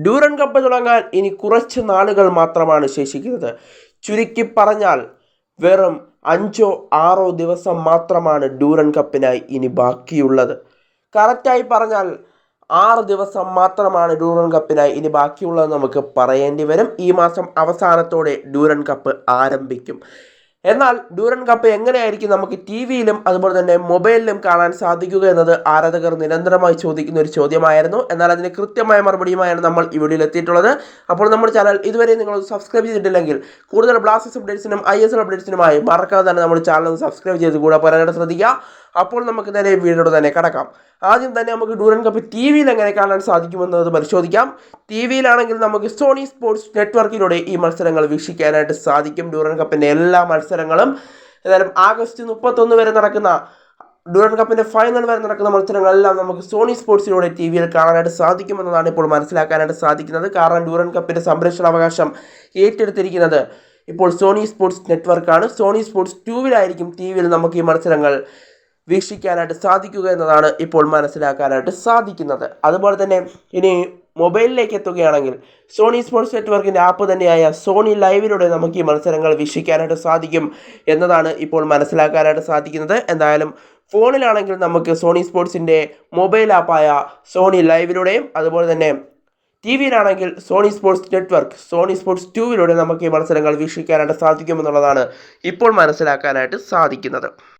Durand cup തുടങ്ങാൻ ഇനി കുറച്ച് നാളുകൾ മാത്രമാണ് ശേഷിക്കുന്നത്. ചുരുക്കി പറഞ്ഞാൽ വെറും 5-6 ദിവസം മാത്രമാണ് ഡ്യൂറൻ കപ്പിനായി ഇനി ബാക്കിയുള്ളത്. കറക്റ്റായി പറഞ്ഞാൽ 6 ദിവസം മാത്രമാണ് ഡ്യൂറൻ കപ്പിനായി ഇനി ബാക്കിയുള്ളത് നമുക്ക് പറയേണ്ടി വരും. ഈ മാസം അവസാനത്തോടെ ഡ്യൂറൻ കപ്പ് ആരംഭിക്കും. എന്നാൽ ഡ്യൂറൻ കപ്പ് എങ്ങനെയായിരിക്കും നമുക്ക് ടി വിയിലും അതുപോലെ തന്നെ മൊബൈലിലും കാണാൻ സാധിക്കുക എന്നത് ആരാധകർ നിരന്തരമായി ചോദിക്കുന്ന ഒരു ചോദ്യമായിരുന്നു. എന്നാൽ അതിന് കൃത്യമായ മറുപടിയുമായാണ് നമ്മൾ ഈ വീഡിയോയിൽ എത്തിയിട്ടുള്ളത്. അപ്പോൾ നമ്മുടെ ചാനൽ ഇതുവരെ നിങ്ങൾ സബ്സ്ക്രൈബ് ചെയ്തിട്ടില്ലെങ്കിൽ കൂടുതൽ ബ്ലാസ്റ്റേഴ്സ് അപ്ഡേറ്റ്സിനും ISL അപ്ഡേറ്റ്സിനുമായി മറക്കാതെ തന്നെ നമ്മുടെ ചാനൽ സബ്സ്ക്രൈബ് ചെയ്ത് കൂടെ പറയാനായിട്ട് ശ്രദ്ധിക്കുക. അപ്പോൾ നമുക്ക് നേരെ വീഡിയോയോട് തന്നെ കടക്കാം. ആദ്യം തന്നെ നമുക്ക് ഡ്യൂറൻ കപ്പ് ടി വിയിൽ എങ്ങനെ കാണാൻ സാധിക്കുമെന്നത് പരിശോധിക്കാം. ടി വിയിലാണെങ്കിൽ നമുക്ക് സോണി സ്പോർട്സ് നെറ്റ്വർക്കിലൂടെ ഈ മത്സരങ്ങൾ വീക്ഷിക്കാനായിട്ട് സാധിക്കും. ഡ്യൂറൻ കപ്പിൻ്റെ എല്ലാ മത്സരങ്ങളും ഏതായാലും ആഗസ്റ്റ് 31 വരെ നടക്കുന്ന ഡ്യൂറൻ കപ്പിൻ്റെ ഫൈനൽ വരെ നടക്കുന്ന മത്സരങ്ങളെല്ലാം നമുക്ക് സോണി സ്പോർട്സിലൂടെ ടി വിയിൽ കാണാനായിട്ട് സാധിക്കുമെന്നതാണ് ഇപ്പോൾ മനസ്സിലാക്കാനായിട്ട് സാധിക്കുന്നത്. കാരണം ഡ്യൂറൻ കപ്പിൻ്റെ സംരക്ഷണാവകാശം ഏറ്റെടുത്തിരിക്കുന്നത് ഇപ്പോൾ സോണി സ്പോർട്സ് നെറ്റ്വർക്കാണ്. സോണി സ്പോർട്സ് 2-വിലായിരിക്കും ടി വിയിൽ നമുക്ക് ഈ മത്സരങ്ങൾ വീക്ഷിക്കാനായിട്ട് സാധിക്കുക എന്നതാണ് ഇപ്പോൾ മനസ്സിലാക്കാനായിട്ട് സാധിക്കുന്നത്. അതുപോലെ തന്നെ ഇനി മൊബൈലിലേക്ക് എത്തുകയാണെങ്കിൽ സോണി സ്പോർട്സ് നെറ്റ്വർക്കിൻ്റെ ആപ്പ് തന്നെയായ സോണി ലൈവിലൂടെ നമുക്ക് ഈ മത്സരങ്ങൾ വീക്ഷിക്കാനായിട്ട് സാധിക്കും എന്നതാണ് ഇപ്പോൾ മനസ്സിലാക്കാനായിട്ട് സാധിക്കുന്നത്. എന്തായാലും ഫോണിലാണെങ്കിൽ നമുക്ക് സോണി സ്പോർട്സിൻ്റെ മൊബൈൽ ആപ്പായ സോണി ലൈവിലൂടെയും അതുപോലെ തന്നെ ടി വിയിലാണെങ്കിൽ Sony sports network Sony sports 2-വിലൂടെ നമുക്ക് ഈ മത്സരങ്ങൾ വീക്ഷിക്കാനായിട്ട് സാധിക്കുമെന്നുള്ളതാണ് ഇപ്പോൾ മനസ്സിലാക്കാനായിട്ട് സാധിക്കുന്നത്.